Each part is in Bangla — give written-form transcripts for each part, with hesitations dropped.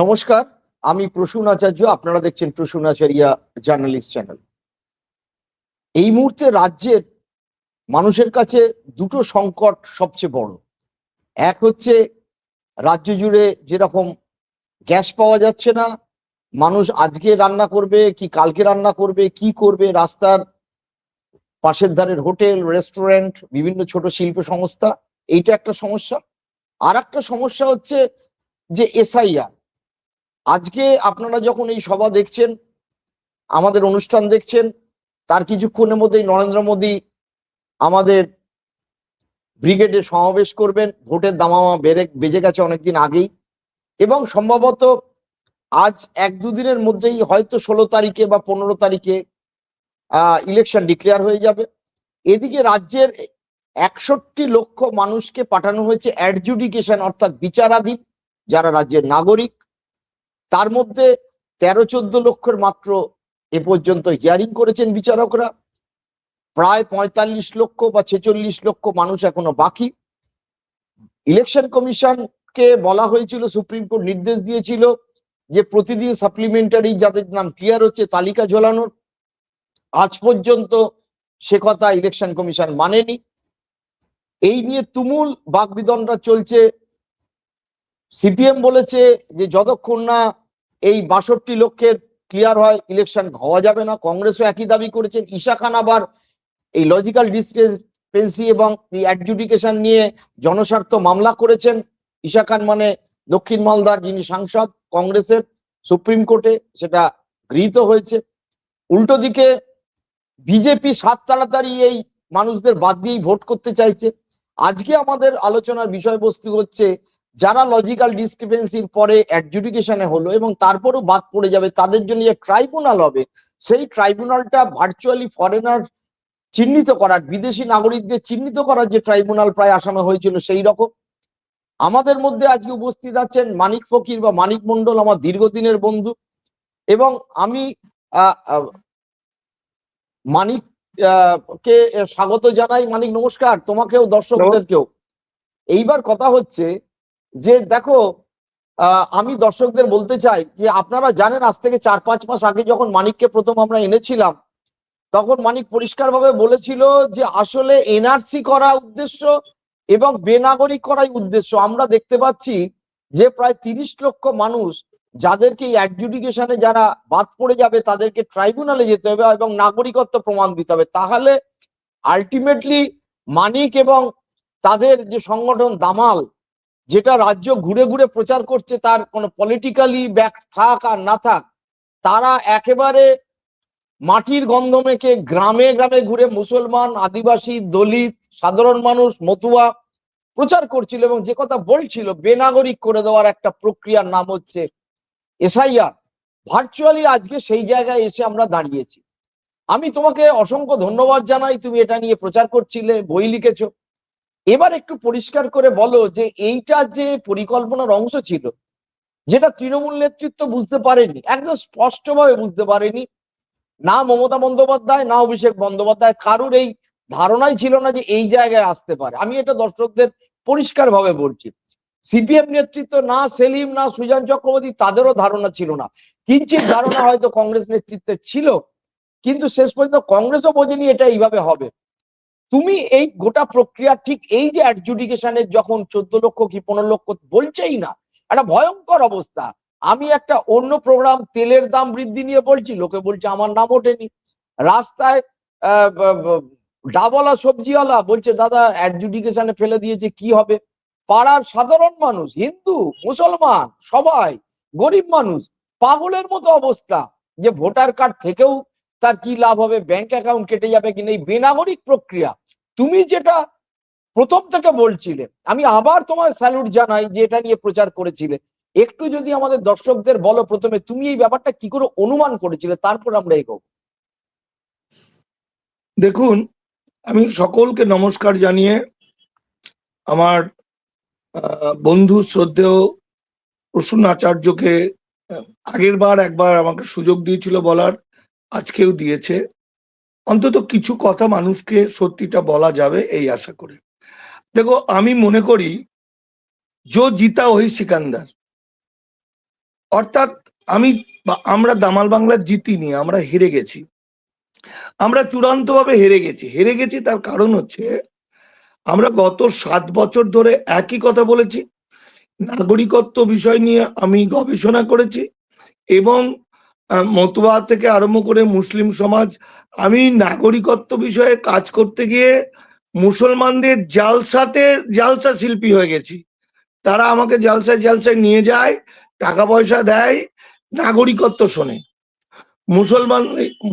নমস্কার, আমি প্রসূন আচার্য। আপনারা দেখছেন প্রসূন আচারিয়া জার্নালিস্ট চ্যানেল। এই মুহূর্তে রাজ্যের মানুষের কাছে দুটো সংকট সবচেয়ে বড়। এক হচ্ছে রাজ্য জুড়ে যেরকম গ্যাস পাওয়া যাচ্ছে না, মানুষ আজকে রান্না করবে কি কালকে রান্না করবে, কি করবে, রাস্তার পাশের ধারের হোটেল, রেস্টুরেন্ট, বিভিন্ন ছোট শিল্প সংস্থা, এইটা একটা সমস্যা। আর একটা সমস্যা হচ্ছে যে এসআইআর। আজকে আপনারা যখন এই সভা দেখছেন, আমাদের অনুষ্ঠান দেখছেন, তার কিছুক্ষণের মধ্যেই নরেন্দ্র মোদী আমাদের ব্রিগেডে সমাবেশ করবেন। ভোটের দামামা বেজে গেছে অনেকদিন আগেই, এবং সম্ভবত আজ এক দুদিনের মধ্যেই হয়তো 16 তারিখে বা 15 তারিখে ইলেকশন ডিক্লেয়ার হয়ে যাবে। এদিকে রাজ্যের 61 লক্ষ মানুষকে পাঠানো হয়েছে অ্যাডজুডিকেশন, অর্থাৎ বিচারাধীন, যারা রাজ্যের নাগরিক। তার মধ্যে 13-14 লক্ষের মাত্র এ পর্যন্ত হিয়ারিং করেছেন বিচারকরা। প্রায় 45 লক্ষ বা 46 লক্ষ মানুষ এখনো বাকি। ইলেকশন কমিশনকে বলা হয়েছিল, সুপ্রিম কোর্ট নির্দেশ দিয়েছিল যে প্রতিদিন সাপ্লিমেন্টারি যাদের নাম ক্লিয়ার হচ্ছে তালিকা ঝোলানোর। আজ পর্যন্ত সে কথা ইলেকশন কমিশন মানেনি। এই নিয়ে তুমুল বাকবিতণ্ডা চলছে। সিপিএম বলেছে যে যতক্ষণ না এই 62 লক্ষের ক্লিয়ার হয় ইলেকশন হওয়া যাবে না। কংগ্রেসও একই দাবি করেছেন। ঈশা খান আবার এই লজিক্যাল ডিসক্রিপেন্সি এবং এই অ্যাডজুডিকেশন নিয়ে জনস্বার্থ মামলা করেছেন। ঈশা খান মানে দক্ষিণ মালদার যিনি সাংসদ কংগ্রেসের, সুপ্রিম কোর্টে সেটা গৃহীত হয়েছে। উল্টো দিকে বিজেপি সাত তাড়াতাড়ি এই মানুষদের বাদ দিয়েই ভোট করতে চাইছে। আজকে আমাদের আলোচনার বিষয়বস্তু হচ্ছে যারা লজিক্যাল ডিসক্রিপেন্সির পরে অ্যাডজুডিকেশনে হলো এবং তারপরও বাদ পড়ে যাবে, তাদের জন্য যে ট্রাইব্যুনাল হবে, সেই ট্রাইব্যুনালটা ভার্চুয়ালি ফরেনার চিহ্নিত করার, বিদেশি নাগরিকদের চিহ্নিত করার যে ট্রাইব্যুনাল প্রায় আসামে হয়েছিল, সেই রকম। আমাদের মধ্যে আজকে উপস্থিত আছেন মানিক ফকির বা মানিক মন্ডল, আমার দীর্ঘদিনের বন্ধু, এবং আমি মানিক কে স্বাগত জানাই। মানিক নমস্কার, তোমাকেও দর্শকদেরকেও। এইবার কথা হচ্ছে যে দেখো, আমি দর্শকদের বলতে চাই যে আপনারা জানেন আজ থেকে 4-5 মাস আগে যখন মানিককে প্রথম আমরা এনেছিলাম, তখন মানিক পরিষ্কারভাবে বলেছিল যে আসলে এনআরসি করা উদ্দেশ্য এবং বেনাগরিক করাই উদ্দেশ্য। আমরা দেখতে পাচ্ছি যে প্রায় 30 লক্ষ মানুষ যাদেরকে অ্যাডজুডিকেশনে যারা বাদ পড়ে যাবে তাদেরকে ট্রাইব্যুনালে যেতে হবে এবং নাগরিকত্ব প্রমাণ দিতে হবে। তাহলে আলটিমেটলি মানিক এবং তাদের যে সংগঠন দামাল, যেটা রাজ্য ঘুরে ঘুরে প্রচার করছে, তার কোনো পলিটিক্যালি ব্যাক থাক আর না থাক, তারা একেবারে মাটির গন্ধ মেখে গ্রামে গ্রামে ঘুরে মুসলমান, আদিবাসী, দলিত, সাধারণ মানুষ, মতুয়া প্রচার করছিল এবং যে কথা বলছিল বেনাগরিক করে দেওয়ার একটা প্রক্রিয়ার নাম হচ্ছে এসআইআর। ভার্চুয়ালি আজকে সেই জায়গায় এসে আমরা দাঁড়িয়েছি। আমি তোমাকে অসংখ্য ধন্যবাদ জানাই, তুমি এটা নিয়ে প্রচার করছিলে, বই লিখেছো। এবার একটু পরিষ্কার করে বলো যে এইটা যে পরিকল্পনার অংশ ছিল, যেটা তৃণমূল নেতৃত্ব বুঝতে পারেনি, একদম স্পষ্টভাবে বুঝতে পারেনি, না মমতা বন্দ্যোপাধ্যায় না অভিষেক বন্দ্যোপাধ্যায়, কারুর এই ধারণাই ছিল না যে এই জায়গায় আসতে পারে। আমি এটা দর্শকদের পরিষ্কার ভাবে বলছি। সিপিএম নেতৃত্ব, না সেলিম না সুজন চক্রবর্তী, তাদেরও ধারণা ছিল না। কিঞ্চিত ধারণা হয়তো কংগ্রেস নেতৃত্বে ছিল, কিন্তু শেষ পর্যন্ত কংগ্রেসও বোঝেনি এটা এইভাবে হবে। তুমি এই গোটা প্রক্রিয়া, ঠিক এই যে অ্যাডজুডিকেশনের যখন 14 লক্ষ কি 15 লক্ষ বলছেই না, একটা ভয়ঙ্কর অবস্থা। আমি একটা অন্য প্রোগ্রাম তেলের দাম বৃদ্ধি নিয়ে বলছি, লোকে বলছে আমার নাম ওঠেনি। রাস্তায় ডাবলা সবজিওয়ালা বলছে দাদা অ্যাডজুডিকেশনে ফেলে দিয়েছে, কি হবে? পাড়ার সাধারণ মানুষ, হিন্দু মুসলমান সবাই, গরিব মানুষ, পাগলের মতো অবস্থা যে ভোটার কার্ড থেকেও তার কি লাভ হবে, ব্যাংক অ্যাকাউন্ট কেটে যাবে কিনা। এই বেনাগরিক প্রক্রিয়া তুমি যেটা প্রথম থেকে বলছিলে, আমি আবার তোমার স্যালুট জানাই যে এটা নিয়ে প্রচার করেছিলে। একটু যদি আমাদের দর্শকদের বলো প্রথমে তুমি এই ব্যাপারটা কি করে অনুমান করেছিলে, তারপর আমরা এগোবো। দেখুন, আমি সকলকে নমস্কার জানিয়ে আমার বন্ধু শ্রদ্ধেয় প্রসূন আচার্যকে আগের বার একবার আমাকে সুযোগ দিয়েছিল বলার, আজকেও দিয়েছে। অন্তত কিছু কথা মানুষকে সত্যিটা বলা যাবে এই আশা করে। দেখো, আমি মনে করি জো জিতা ওই সিকান্দার। অর্থাৎ আমরা দামাল বাংলা জিতিনি, আমরা হেরে গেছি। আমরা চূড়ান্তভাবে হেরে গেছি। তার কারণ হচ্ছে আমরা গত 7 বছর ধরে একই কথা বলেছি। নাগরিকত্ব বিষয় নিয়ে আমি গবেষণা করেছি এবং মতুয়া থেকে আরম্ভ করে মুসলিম সমাজ, আমি নাগরিকত্ব বিষয়ে কাজ করতে গিয়ে মুসলমানদের জালসা শিল্পী হয়ে গেছি। তারা আমাকে জালসায় নিয়ে যায়, টাকা পয়সা দেয়, নাগরিকত্ব শোনে। মুসলমান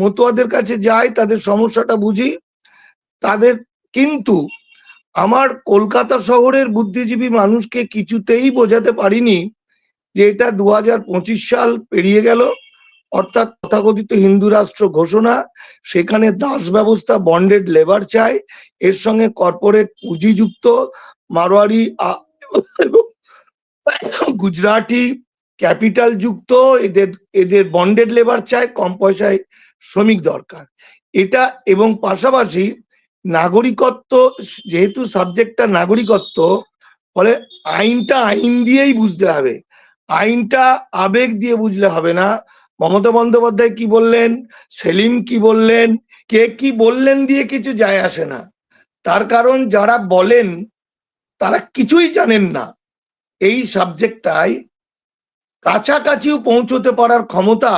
মতুয়াদের কাছে যাই, তাদের সমস্যাটা বুঝি, তাদের কিন্তু আমার কলকাতা শহরের বুদ্ধিজীবী মানুষকে কিছুতেই বোঝাতে পারিনি যে এটা 2025 সাল পেরিয়ে গেল, অর্থাৎ তথাকথিত হিন্দু রাষ্ট্র ঘোষণা, সেখানে দাস ব্যবস্থা, বন্ডেড লেবার চাই, এর সঙ্গে কর্পোরেট পুঁজিযুক্ত মারোয়ারি এবং গুজরাটি ক্যাপিটাল যুক্ত, এদের বন্ডেড লেবার চাই, কম পয়সায় শ্রমিক দরকার এটা। এবং পাশাপাশি নাগরিকত্ব, যেহেতু সাবজেক্টটা নাগরিকত্ব, ফলে আইনটা আইন দিয়েই বুঝতে হবে, আইনটা আবেগ দিয়ে বুঝলে হবে না। মমতা বন্দ্যোপাধ্যায় কি বললেন, সেলিম কি বললেন, কে কি বললেন দিয়ে কিছু যায় আসে না। তার কারণ যারা বলেন তারা কিছুই জানেন না। এই সাবজেক্টটাই কাছাকাছিও পৌঁছতে পারার ক্ষমতা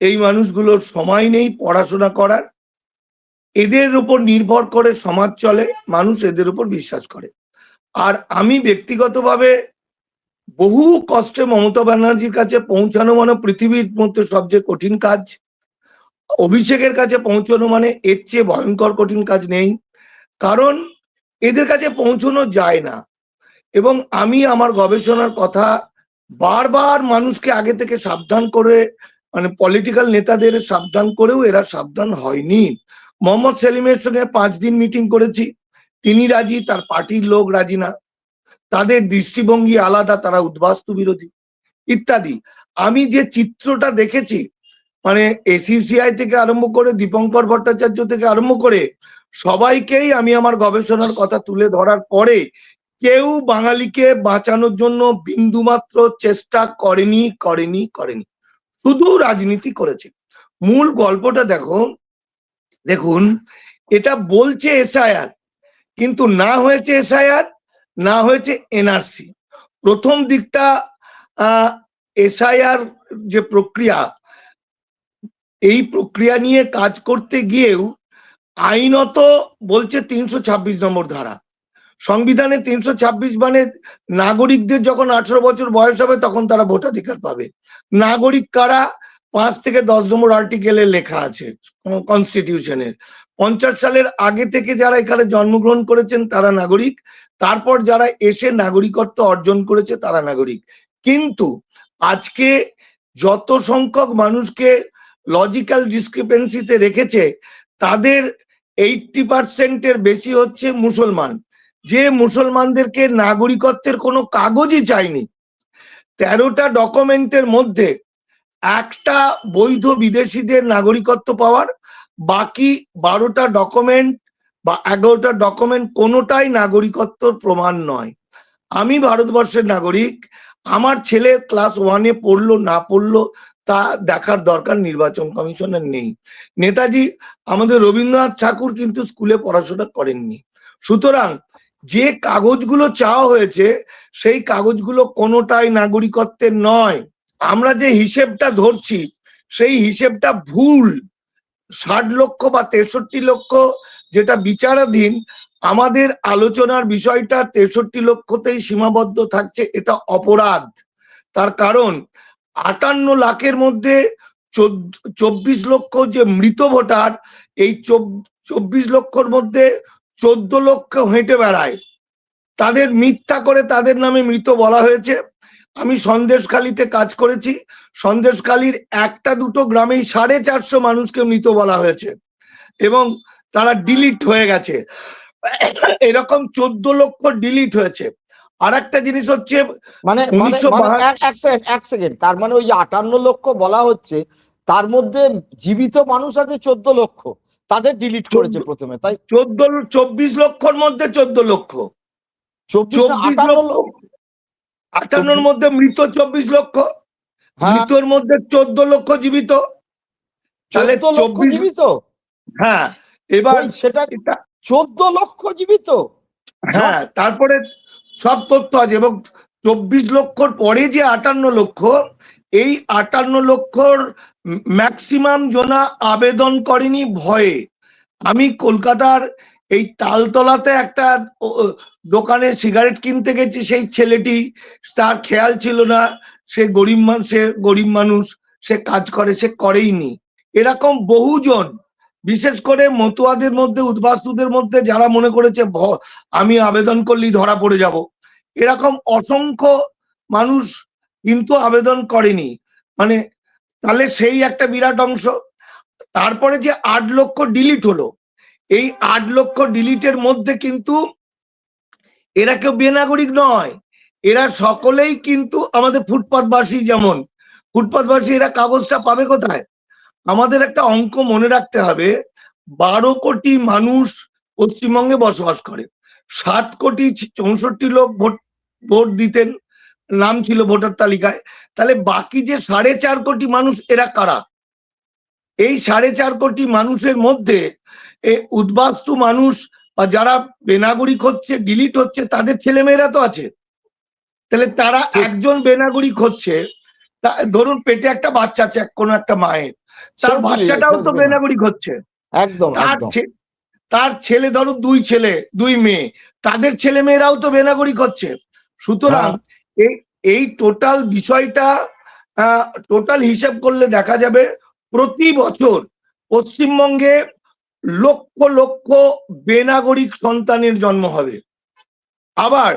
এই মানুষগুলোর সময় নেই পড়াশোনা করার। এদের উপর নির্ভর করে সমাজ চলে, মানুষ এদের উপর বিশ্বাস করে। আর আমি ব্যক্তিগতভাবে বহু কষ্টে মমতা ব্যানার্জির কাছে পৌঁছানো মানে পৃথিবীর মধ্যে সবচেয়ে কঠিন কাজ। অভিষেকের কাছে পৌঁছানো মানে এর চেয়ে ভয়ঙ্কর কঠিন কাজ নেই, কারণ এদের কাছে পৌঁছানো যায় না। এবং আমি আমার গবেষণার কথা বারবার মানুষকে আগে থেকে সাবধান করে, মানে পলিটিক্যাল নেতাদের সাবধান করেও এরা সাবধান হয়নি। মোহাম্মদ সেলিমের সঙ্গে 5 দিন মিটিং করেছি, তিনি রাজি, তার পার্টির লোক রাজি না, তাদের দৃষ্টিভঙ্গি আলাদা, তারা উদ্বাস্তু বিরোধী ইত্যাদি। আমি যে চিত্রটা দেখেছি, মানে এসইউসিআই থেকে আরম্ভ করে দীপঙ্কর ভট্টাচার্য থেকে আরম্ভ করে সবাইকেই আমি আমার গবেষণার কথা তুলে ধরার পরে কেউ বাঙালিকে বাঁচানোর জন্য বিন্দুমাত্র চেষ্টা করেনি। শুধু রাজনীতি করেছে। মূল গল্পটা দেখুন, এটা বলছে এসআইআর, কিন্তু না হয়েছে এসআইআর, না হয়েছে এনআরসি। প্রথম দিকটা এসআইআর যে প্রক্রিয়া, এই প্রক্রিয়া নিয়ে কাজ করতে গিয়েও আইনত বলছে 326 নম্বর ধারা, সংবিধানে 326, মানে নাগরিকদের যখন 18 বছর বয়স হবে তখন তারা ভোটাধিকার পাবে। নাগরিক কারা? 5 থেকে 10 নম্বর আর্টিকেলে লেখা আছে কনস্টিটিউশনের। 50 সালের আগে থেকে যারা এখানে জন্মগ্রহণ করেছেন তারা নাগরিক, তারপর যারা এসে নাগরিকত্ব অর্জন করেছে তারা নাগরিক। কিন্তু আজকে যত সংখ্যক মানুষকে লজিক্যাল ডিসক্রিপেন্সিতে রেখেছে, তাদের 80% বেশি হচ্ছে মুসলমান, যে মুসলমানদেরকে নাগরিকত্বের কোনো কাগজই চায়নি। 13টা ডকুমেন্টের মধ্যে একটা বৈধ বিদেশিদের নাগরিকত্ব পাওয়ার, বাকি 12টা ডকুমেন্ট বা 11টা ডকুমেন্ট কোনোটাই নাগরিকত্বর প্রমাণ নয়। আমি ভারতবর্ষের নাগরিক, আমার ছেলে ক্লাস 1-এ পড়লো না পড়লো তা দেখার দরকার নির্বাচন কমিশনের নেই। নেতাজি আমাদের রবীন্দ্রনাথ ঠাকুর কিন্তু স্কুলে পড়াশোনা করেননি। সুতরাং যে কাগজগুলো চাওয়া হয়েছে সেই কাগজগুলো কোনোটাই নাগরিকত্বের নয়। আমরা যে হিসেবটা ধরছি সেই হিসেবটা ভুল। 60 লক্ষ বা 63 লক্ষ যেটা বিচারাধীন, আমাদের আলোচনার বিষয়টা 63 লক্ষতেই সীমাবদ্ধ থাকছে, এটা অপরাধ। তার কারণ 58 লাখের মধ্যে 24 লক্ষ যে মৃত ভোটার, এই 24 লক্ষর মধ্যে 14 লক্ষ হেঁটে বেড়ায়, তাদের মিথ্যা করে তাদের নামে মৃত বলা হয়েছে। আমি সন্দেশখালীতে কাজ করেছি, সন্দেশখালীর একটা দুটো গ্রামেই 450 মানুষকে মৃত বলা হয়েছে এবং তারা ডিলিট হয়ে গেছে। এরকম 14 লক্ষ ডিলিট হয়েছে। আর একটা জিনিস হচ্ছে, মানে এক সেকেন্ড, তার মানে ওই 58 লক্ষ বলা হচ্ছে, তার মধ্যে জীবিত মানুষ আছে 14 লক্ষ, তাদের ডিলিট করেছে প্রথমে, তাই? 24 লক্ষর মধ্যে 14 লক্ষ, 54 58 মধ্যে মৃত 24 লক্ষ, হ্যাঁ, মৃতর মধ্যে 14 লক্ষ জীবিত, তাহলে 14 লক্ষ 24। জীবিত। হ্যাঁ, এবার ওই সেটা এটা 14 লক্ষ জীবিত। হ্যাঁ, তারপরে সব তথ্য আছে, এবং 24 লক্ষর পরে যে 58 লক্ষ, এই 58 লক্ষর ম্যাক্সিমাম জনা আবেদন করেনি ভয়ে। আমি কলকাতার এই তালতলাতে একটা দোকানে সিগারেট কিনতে গেছি, সেই ছেলেটি, তার খেয়াল ছিল না, সে গরিব মানুষ, সে কাজ করে, সে করেইনি। এরকম বহুজন, বিশেষ করে মতুয়াদের মধ্যে, উদ্বাস্তুদের মধ্যে, যারা মনে করেছে আমি আবেদন করলেই ধরা পড়ে যাব, এরকম অসংখ্য মানুষ কিন্তু আবেদন করেনি। মানে তাহলে সেই একটা বিরাট অংশ। তারপরে যে 8 লক্ষ ডিলিট হলো, এই 8 লক্ষ ডিলিটের মধ্যে কিন্তু এরা কেউ বেনাগরিক নয়, এরা সকলেই কিন্তু আমাদের ফুটপাতবাসী। যেমন ফুটপাতবাসী, এরা কাগজটা পাবে কোথায়? আমাদের একটা অঙ্ক মনে রাখতে হবে, 12 কোটি মানুষ পশ্চিমবঙ্গে বসবাস করে, 7 কোটি 64 লোক ভোট দিতেন, নাম ছিল ভোটার তালিকায়। তাহলে বাকি যে 4.5 কোটি মানুষ, এরা কারা? এই 4.5 কোটি মানুষের মধ্যে উদ্বাস্তু মানুষ বা যারা বেনাগরিক হচ্ছে, ডিলিট হচ্ছে, তাদের ছেলেমেয়েরা তো আছে। তাহলে তারা একজন বেনাগরিক হচ্ছে, ধরুন পেটে একটা বাচ্চা আছে কোনো একটা মায়ের, তার বাচ্চাটাও তো বেনাগরিক হচ্ছে। একদম একদম। তার ছেলে, ধরো 2 ছেলে 2 মেয়ে, তাদের ছেলে মেয়েরাও তো বেনাগরিক হচ্ছে। সুতরাং এই টোটাল বিষয়টা টোটাল হিসাব করলে দেখা যাবে প্রতি বছর পশ্চিমবঙ্গে লক্ষ লক্ষ বেনাগরিক সন্তানের জন্ম হবে। আবার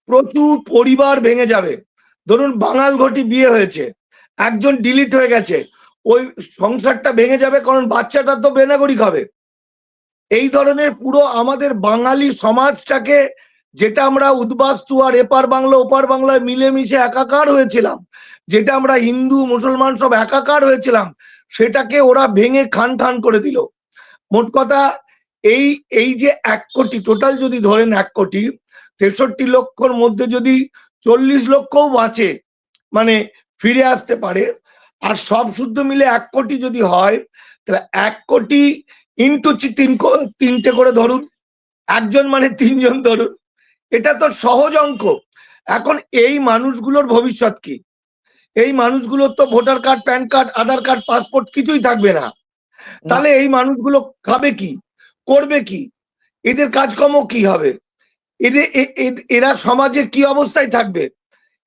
প্রচুর পরিবার ভেঙে যাবে। ধরুন বাঙাল ঘটি বিয়ে হয়েছে, একজন ডিলিট হয়ে গেছে, ওই সংসারটা ভেঙে যাবে, কারণ বাচ্চাটা তো বেনাগরিক হবে। এই ধরনের পুরো আমাদের বাঙালি সমাজটাকে, যেটা আমরা উদ্বাস্তু আর এপার বাংলা ওপার বাংলায় মিলেমিশে একাকার হয়েছিলাম, যেটা আমরা হিন্দু মুসলমান সব একাকার হয়েছিলাম, সেটাকে ওরা ভেঙে খান খান করে দিল। মোট কথা, এই যে 1 কোটি টোটাল যদি ধরেন, 1 কোটি 63 লক্ষর মধ্যে যদি 40 লক্ষও বাঁচে, মানে ফিরে আসতে পারে, আর সব শুদ্ধ মিলে 1 কোটি যদি হয়, তাহলে 1 কোটি ইন্টু 3টে করে ধরুন, একজন মানে 3 জন ধরুন, এটা তো সহজ অঙ্ক। এখন এই মানুষগুলোর ভবিষ্যৎ কি? এই মানুষগুলোর তো ভোটার কার্ড, প্যান কার্ড, আধার কার্ড, পাসপোর্ট কিছুই থাকবে না। তাহলে এই মানুষগুলো খাবে কি, করবে কি, এদের কাজকর্ম কি হবে, এরা সমাজে কি অবস্থায় থাকবে?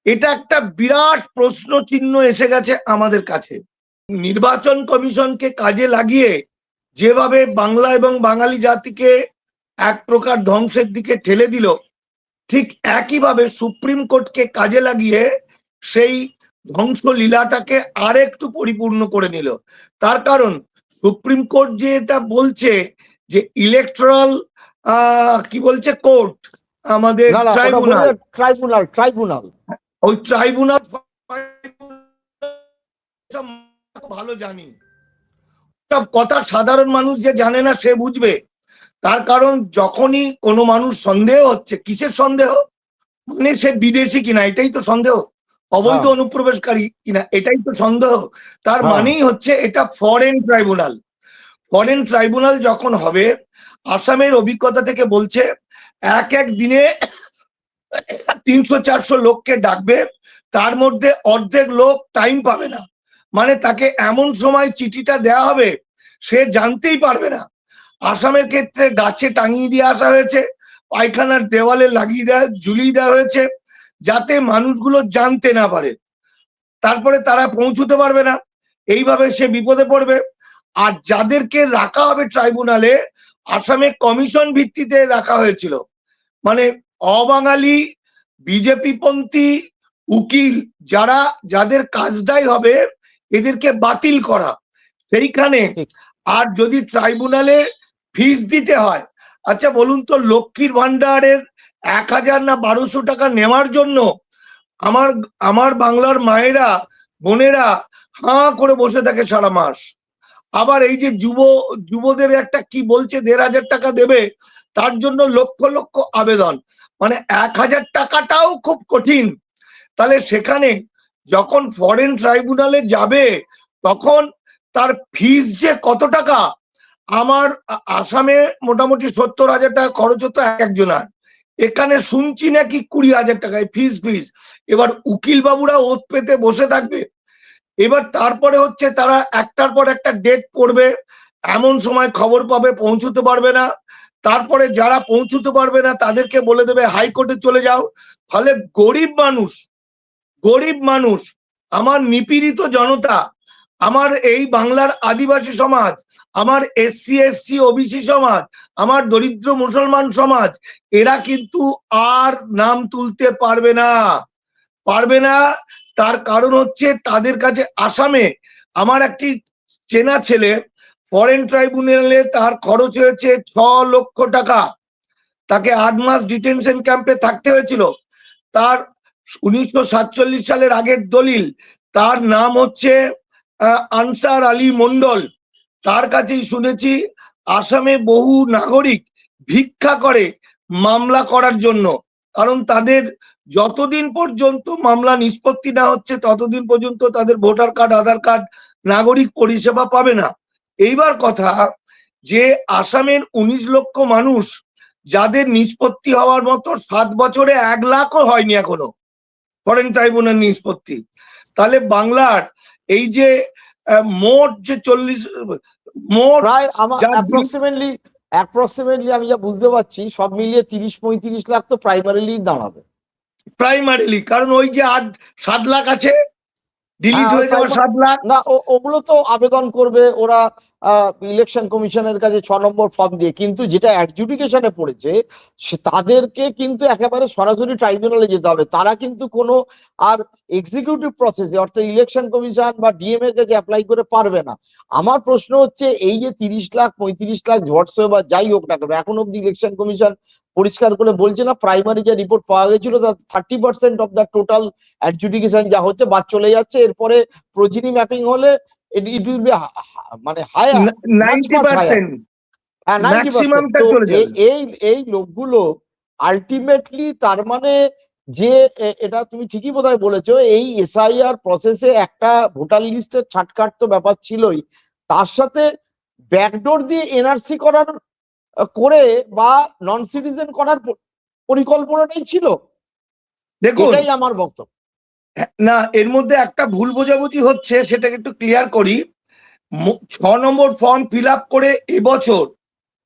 এটা একটা বিরাট প্রশ্ন চিহ্ন এসে গেছে আমাদের কাছে। নির্বাচন কমিশনকে কাজে লাগিয়ে যেভাবে বাংলা এবং বাঙালি জাতিকে এক প্রকার ধ্বংসের দিকে ঠেলে দিল, ঠিক একইভাবে সুপ্রিম কোর্টকে কাজে লাগিয়ে সেই ধ্বংস লীলাটাকে আরেকটু পরিপূর্ণ করে নিল। তার কারণ সুপ্রিম কোর্ট যে এটা বলছে যে ইলেকট্রাল কি বলছে কোর্ট, আমাদের ট্রাইব্যুনাল, ওই ট্রাইব্যুনাল ভালো জানি, সব কথা সাধারণ মানুষ যে জানে না সে বুঝবে। তার কারণ যখনই কোনো মানুষ সন্দেহ হচ্ছে, কিসের সন্দেহ? মানে সে বিদেশি কিনা, এটাই তো সন্দেহ। অবৈধ অনুপ্রবেশকারী কিনা, এটাই তো সন্দেহ। তার মানেই হচ্ছে এটা ফরেন ট্রাইব্যুনাল। ফরেন ট্রাইব্যুনাল যখন হবে, আসামের অভিজ্ঞতা থেকে বলছে, এক দিনে 300-400 লোককে ডাকবে, তার মধ্যে অর্ধেক লোক টাইম পাবে না। মানে তাকে এমন সময় চিঠিটা দেয়া হবে সে জানতেই পারবে না। আসামের ক্ষেত্রে গাছে টাঙিয়ে দিয়ে আসা হয়েছে, পায়খানার দেওয়ালে ঝুলিয়ে দেওয়া হয়েছে, যাতে মানুষগুলো জানতে না পারে, তারপরে তারা পৌঁছতে পারবে না, এইভাবে সে বিপদে পড়বে। আর যাদেরকে রাখা হবে ট্রাইব্যুনালে, আসামে কমিশন ভিত্তিতে রাখা হয়েছিল, মানে অবাঙালি বিজেপি পন্থী উকিল যাদের কাজটাই হবে এদেরকে বাতিল করা সেইখানে। আর যদি ট্রাইব্যুনালে ফিস দিতে হয়, আচ্ছা বলুন তো, লক্ষ্মীর ভান্ডারের 1000 না 1200 টাকা নেওয়ার জন্য আমার বাংলার মায়েরা বোনেরা হাঁ করে বসে থাকে সারা মাস। আবার এই যে যুবদের একটা কি বলছে 1500 টাকা দেবে, তার জন্য লক্ষ লক্ষ আবেদন, মানে 1000 টাকাটাও খুব কঠিন। তাহলে সেখানে যখন ফরেন ট্রাইব্যুনালে যাবে তখন তার ফিস যে কত টাকা, আমার আসামে মোটামুটি 70,000 টাকা খরচ হতো একজনের, এখানে শুনছি নাকি 20,000 টাকায় ফিস। এবার উকিল বাবুরা ওত পেতে বসে থাকবে। এবার তারপরে হচ্ছে তারা একটার পর একটা ডেট পড়বে, এমন সময় খবর পাবে পৌঁছতে পারবে না, তারপরে যারা পৌঁছতে পারবে না তাদেরকে বলে দেবে হাইকোর্টে চলে যাও। ফলে গরিব মানুষ, আমার নিপীড়িত জনতা, আমার এই বাংলার আদিবাসী সমাজ, আমার SC ST OBC সমাজ, আমার দরিদ্র মুসলমান সমাজ, এরা কিন্তু আর নাম তুলতে পারবে না। তার কারণ হচ্ছে তাদের কাছে আসামে আমার একটি চেনা ছেলে ফরেন ট্রাইব্যুনালে তার খরচ হয়েছে 6 লক্ষ টাকা, তাকে 8 মাস ডিটেনশন ক্যাম্পে থাকতে হয়েছিল। তার 1947 সালের আগের দলিল, তার নাম হচ্ছে আনসার আলী মন্ডল। তার কাছেই শুনেছি আসামে বহু নাগরিক ভিক্ষা করে মামলা করার জন্য, কারণ তাদের যতদিন পর্যন্ত মামলা নিষ্পত্তি না হচ্ছে ততদিন পর্যন্ত তাদের ভোটার কার্ড, আধার কার্ড, নাগরিক পরিষেবা পাবে না। এইবার কথা যে আসামের 19 লক্ষ মানুষ যাদের নিষ্পত্তি হওয়ার মতো 7 বছরে 1 লাখও হয়নি এখনো ফরেন ট্রাইব্যুনাল নিষ্পত্তি, তাহলে বাংলার এই যে মোট যে 40 মোট প্রায় আমার অ্যাপ্রক্সিমেটলি আমি যা বুঝতে পারছি সব মিলিয়ে 30-35 লাখ তো প্রাইমারিলি দাঁড়াবে। প্রাইমারিলি, কারণ ওই যে 8-7 লাখ আছে ডিলিট হয়ে যাওয়া 7 লাখ না, ওগুলো তো আবেদন করবে ওরা ইলেকশন কমিশনের কাছে 6 নম্বর ফর্ম দিয়ে, কিন্তু যেটা অ্যাডজুডিকেশনে পড়েছে তাদেরকে কিন্তু একেবারে সরাসরি ট্রাইব্যুনালে যেতে হবে, তারা কিন্তু কোনো আর এক্সিকিউটিভ প্রসেসে অর্থাৎ ইলেকশন কমিশন বা ডিএম এর কাছে অ্যাপ্লাই করে পারবে না। আমার প্রশ্ন হচ্ছে এই যে 30 লাখ 35 লাখ হোয়াটসঅ্যাপ বা যাই হোক না কেন, এখন অব্দি ইলেকশন কমিশন পরিষ্কার করে বলছে না প্রাইমারি যে রিপোর্ট পাওয়া গেছিল তার 30% অফ দ্য টোটাল অ্যাডজুডিকেশন যা হচ্ছে বাদ চলে যাচ্ছে, এরপরে প্রোজিনি ম্যাপিং হলে ইট উইল বি মানে হায়ার 90%, ম্যাক্সিমামটা চলে যাবে। এই লোকগুলো আলটিমেটলি তার মানে যে এটা তুমি ঠিকই বোধহয় বলেছো, এই SIR প্রসেসে একটা ভোটার লিস্টের ছাটকাট তো ব্যাপার ছিলই, তার সাথে ব্যাকডোর দিয়ে NRC করে বা নন সিটিজেন করার পরিকল্পনাটাই ছিল। দেখুন, এটাই আমার বক্তব্য। না, এর মধ্যে একটা ভুল বোঝাবুঝি হচ্ছে, সেটাকে একটু ক্লিয়ার করি। 6 নম্বর ফর্ম ফিল আপ করে এবছর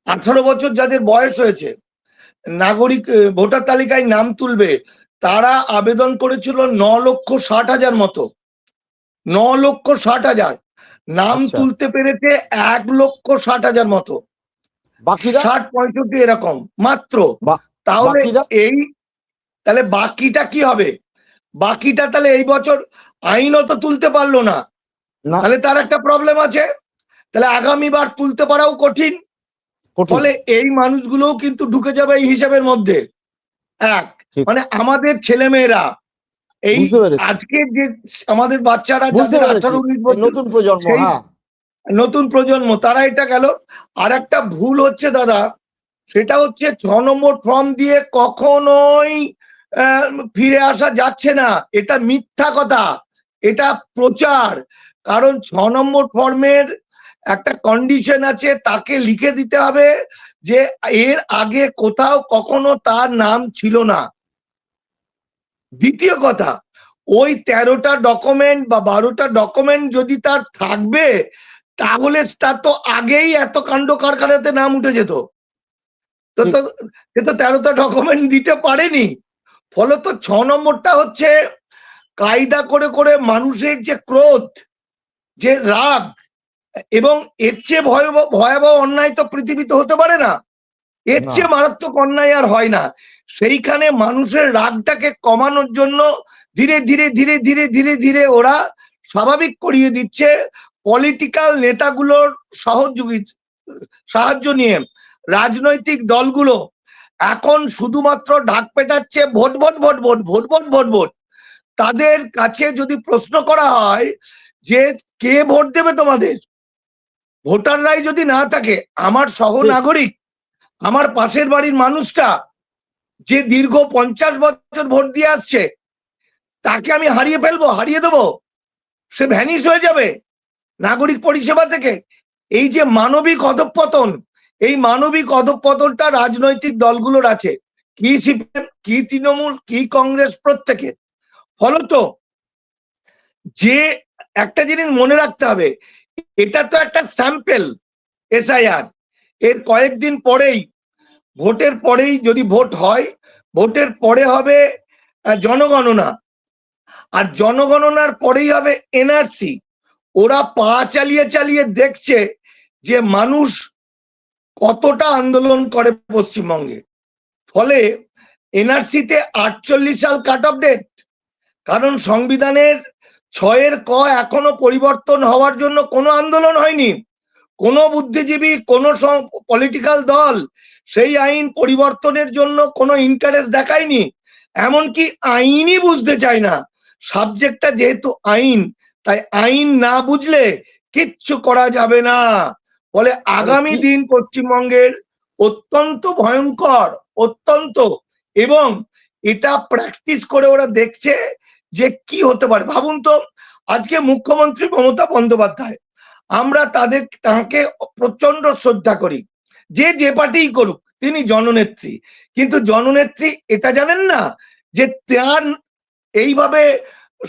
18 বছর যাদের বয়স হয়েছে, নাগরিক ভোটার তালিকায় নাম তুলবে, তারা আবেদন করেছিল 9,60,000 মতো। 9,60,000 নাম তুলতে পেরেছে 1,60,000 মতো, বাকিরা 60-65 এরকম মাত্র। তাহলে তাহলে বাকিটা কি হবে? বাকিটা তাহলে এই বছর আইনত তুলতে পারলো না, তাহলে তার একটা প্রবলেম আছে, তাহলে আগামীবার তুলতে পারাও কঠিন। ফলে এই মানুষগুলোও কিন্তু ঢুকে যাবে এই হিসাবের মধ্যে। মানে আমাদের ছেলেমেয়েরা এই আজকে যে আমাদের বাচ্চারা যাদের 18-19 বছর নতুন প্রজন্ম তারা এটা গেল। আর একটা ভুল হচ্ছে দাদা, সেটা হচ্ছে 6 নম্বর ফর্ম দিয়ে কখনোই ফিরে আসা যাচ্ছে না, এটা মিথ্যা কথা, এটা প্রচার। কারণ 6 নম্বর ফর্মের একটা কন্ডিশন আছে, তাকে লিখে দিতে হবে যে এর আগে কোথাও কখনো তার নাম ছিল না। দ্বিতীয় কথা, ওই 13টা ডকুমেন্ট বা 12টা ডকুমেন্ট যদি তার থাকবে তাহলে তার তো আগেই এত কাণ্ড কারখানাতে নাম উঠে যেত। তো 13টা ডকুমেন্ট দিতে পারেনি, ফলত 6 নম্বরটা হচ্ছে কায়দা করে করে মানুষের যে ক্রোধ, যে রাগ, এবং এর চেয়ে ভয়াবহ অন্যায় তো পৃথিবীতে হতে পারে না, এর চেয়ে মারাত্মক অন্যায় আর হয় না। সেইখানে মানুষের রাগটাকে কমানোর জন্য ধীরে ধীরে ধীরে ধীরে ধীরে ধীরে ওরা স্বাভাবিক করিয়ে দিচ্ছে। পলিটিক্যাল নেতাগুলোর সাহায্য নিয়ে রাজনৈতিক দলগুলো এখন শুধুমাত্র ঢাক পেটাচ্ছে vote vote vote vote vote vote vote vote. তাদের কাছে যদি প্রশ্ন করা হয় যে কে ভোট দেবে তোমাদের, ভোটাররাই যদি না থাকে, আমার সহনাগরিক, আমার পাশের বাড়ির মানুষটা যে দীর্ঘ 50 বছর ভোট দিয়ে আসছে, তাকে আমি হারিয়ে ফেলবো, হারিয়ে দেবো, সে ভ্যানিশ হয়ে যাবে নাগরিক পরিষেবা থেকে। এই যে মানবিক অধঃপতন, এই মানবিক অধঃপতনটা রাজনৈতিক দলগুলোর আছে, কি সিপিএম, কি তৃণমূল, কি কংগ্রেস, প্রত্যেকে। ফলত যে একটা জিনিস মনে রাখতে হবে, এটা তো একটা স্যাম্পল এসআইআর, এর কয়েকদিন পরেই, ভোটের পরেই যদি ভোট হয়, ভোটের পরে হবে জনগণনা, আর জনগণনার পরেই হবে এনআরসি। ওরা পা চালিয়ে চালিয়ে দেখছে যে মানুষ কতটা আন্দোলন করে পশ্চিমবঙ্গে। ফলে এনআরসিতে 48 সাল কাট অফ ডেট, কারণ সংবিধানের 6 ক এখনো পরিবর্তন হওয়ার জন্য কোনো আন্দোলন হয়নি, কোনো বুদ্ধিজীবী, কোনো পলিটিক্যাল দল সেই আইন পরিবর্তনের জন্য কোনো ইন্টারেস্ট দেখায়নি, এমনকি আইনই বুঝতে চায় না। সাবজেক্টটা যেহেতু আইন, তাই আইন না বুঝলে কিচ্ছু করা যাবে না। ফলে আগামী দিন পশ্চিমবঙ্গের অত্যন্ত ভয়ঙ্কর, অত্যন্ত, এবং এটা প্র্যাকটিস করে ওরা দেখছে যে কি হতে পারে। ভাবুন তো, আজকে মুখ্যমন্ত্রী মমতা বন্দ্যোপাধ্যায়, আমরা তাকে প্রচন্ড শ্রদ্ধা করি, যে পার্টিই করুক, তিনি জননেত্রী। কিন্তু জননেত্রী এটা জানেন না যে তার এইভাবে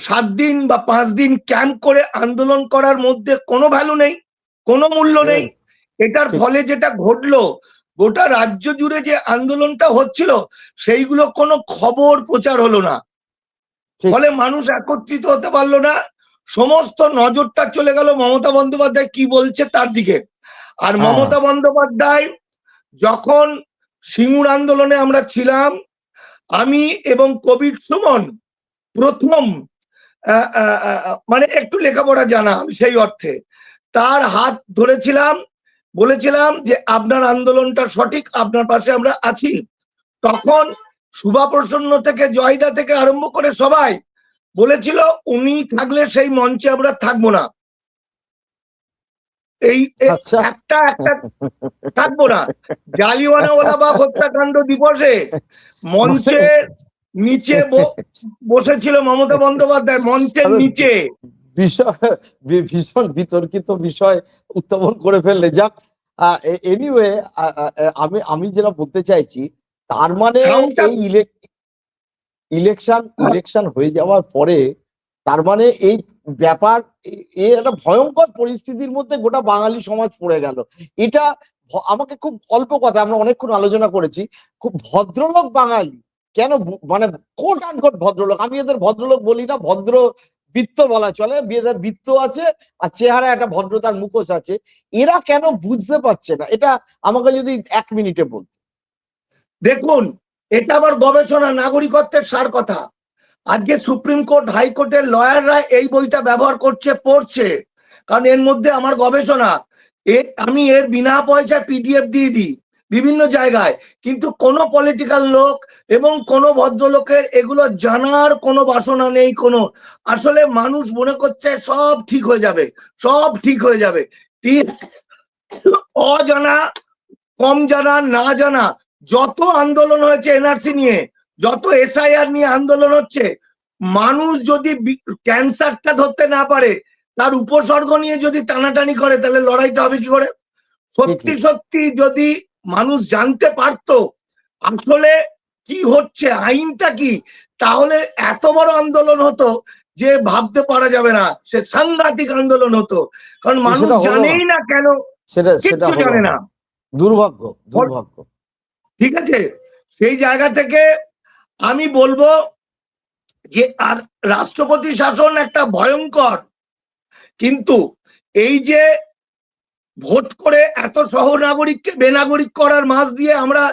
7 দিন বা 5 দিন ক্যাম্প করে আন্দোলন করার মধ্যে কোনো ভ্যালু নেই, কোনো মূল্য নেই। এটার ফলে যেটা ঘটলো, গোটা রাজ্য জুড়ে যে আন্দোলনটা হচ্ছিল সেইগুলো কোনো খবর প্রচার হলো না, ফলে মানুষ একত্রিত হতে পারলো না। সমস্ত নজরটা চলে গেল মমতা বন্দ্যোপাধ্যায় কি বলছে তার দিকে। আর মমতা বন্দ্যোপাধ্যায় যখন সিঙ্গুর আন্দোলনে আমরা ছিলাম, আমি এবং কবির সুমন প্রথম মানে একটু লেখাপড়া জানা, সেই অর্থে তার হাত ধরেছিলাম, বলেছিলাম যে আপনার আন্দোলনটা সঠিক, আপনার পাশে আমরা আছি। তখন শুভা প্রসন্ন থেকে জয়দা থেকে আরম্ভ করে সবাই বলেছিল উনি থাকলে সেই মঞ্চে আমরা থাকবো না, এই একটা থাকবো না। জালিয়ানওয়ালাবাগ হত্যাকাণ্ড দিবসে মঞ্চের নিচে বসেছিল মমতা বন্দ্যোপাধ্যায়, মঞ্চের নিচে। ভীষণ বিতর্কিত বিষয় উত্থাপন করে ফেললে। যাক, এনিওয়ে, আমি যেটা বলতে চাইছি, তার মানে এই ইলেকশন হয়ে যাওয়ার পরে তার মানে এই ব্যাপার, একটা ভয়ঙ্কর পরিস্থিতির মধ্যে গোটা বাঙালি সমাজ পড়ে গেল। এটা আমাকে খুব অল্প কথা, আমরা অনেকক্ষণ আলোচনা করেছি, খুব ভদ্রলোক বাঙালি, কেন মানে কোট আনকোট ভদ্রলোক, আমি এদের ভদ্রলোক বলি না, ভদ্র বৃত্ত বলা চলে, এদের বৃত্ত আছে আর চেহারা একটা ভদ্রতার মুখোশ আছে, এরা কেন বুঝতে পারছে না? এটা আমাকে যদি 1 মিনিটে বলতে। দেখুন, এটা আবার গবেষণা, নাগরিকত্বের সার কথা। আজকে সুপ্রিম কোর্ট, হাইকোর্টের লয়াররা এই বইটা ব্যবহার করছে, পড়ছে, কারণ এর মধ্যে আমার গবেষণা। আমি এর বিনা পয়সায় পিডিএফ দিয়ে দিই বিভিন্ন জায়গায়, কিন্তু কোনো পলিটিক্যাল লোক এবং কোনো ভদ্রলোকের এগুলো জানার কোনো বাসনা নেই। কোনো, আসলে মানুষ মনে করছে সব ঠিক হয়ে যাবে, সব ঠিক হয়ে যাবে। অজানা, কম জানা, না জানা, যত আন্দোলন হয়েছে এনআরসি নিয়ে, যত এসআইআর নিয়ে আন্দোলন হচ্ছে, মানুষ যদি ক্যান্সারটা ধরতে না পারে, তার উপসর্গ নিয়ে যদি টানাটানি করে, তাহলে লড়াইটা হবে কি করে? সত্যি সত্যি যদি মানুষ জানতে পারতো আসলে কি হচ্ছে, আইনটা কি, তাহলে এত বড় আন্দোলন হতো যে ভাবতে পারা যাবে না, সে সাংঘাতিক আন্দোলন হতো। কারণ মানুষ জানেই না কেন, কিচ্ছু জানে না। দুর্ভাগ্য। ঠিক আছে, সেই জায়গা থেকে আমি বলবো যে আর রাষ্ট্রপতি শাসন একটা ভয়ঙ্কর, কিন্তু এই যে ভোট করে এত সহনাগরিককে বেনাগরিক করার মাঝ দিয়ে আমরা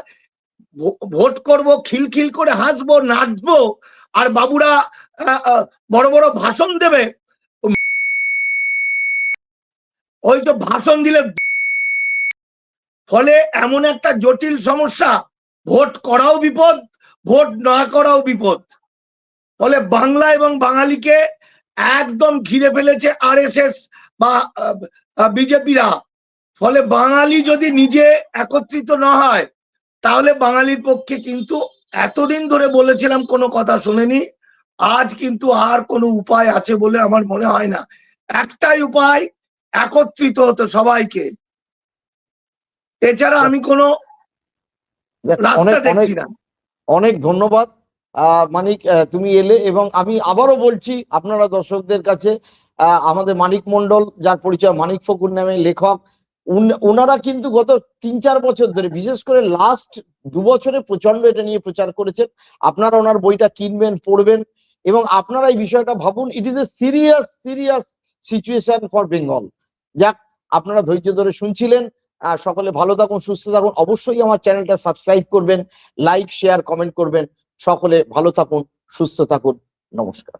ভোট করব, খিলখিল করে হাসবো, নাচবো, আর বাবুরা বড় বড় ভাষণ দেবে, ওই তো ভাষণ দিলে, ফলে এমন একটা জটিল সমস্যা, ভোট করাও বিপদ, ভোট না করাও বিপদ। ফলে বাংলা এবং বাঙালিকে একদম ঘিরে ফেলেছে আরএসএস বা বিজেপিরা। ফলে বাঙালি যদি নিজে একত্রিত না হয়, তাহলে বাঙালির পক্ষে, কিন্তু এতদিন ধরে বলেছিলাম কোনো কথা শোনেনি, আজ কিন্তু আর কোনো উপায় আছে বলে আমার মনে হয় না। একটাই উপায়, একত্রিত হতে সবাইকে, এছাড়া আমি কোনো যাক, রাস্তা অনেক অনেক দেখছি না। অনেক ধন্যবাদ মানিক, তুমি এলে, এবং আমি আবারও বলছি আপনারা দর্শকদের কাছে, আমাদের মানিক মণ্ডল, যার পরিচয় মানিক ফকুর নামে লেখক, ওনারা কিন্তু গত 3-4 বছর ধরে, বিশেষ করে লাস্ট 2 বছরে প্রচন্ড এটা নিয়ে প্রচার করেছেন। আপনারা ওনার বইটা কিনবেন, পড়বেন, এবং আপনারা এই বিষয়টা ভাবুন। It is a serious serious situation for Bengal. যাক, আপনারা ধৈর্য ধরে শুনছিলেন। সকলে ভালো থাকুন, সুস্থ থাকুন। অবশ্যই আমার চ্যানেলটা সাবস্ক্রাইব করবেন, লাইক, শেয়ার, কমেন্ট করবেন। সকলে ভালো থাকুন, সুস্থ থাকুন। নমস্কার।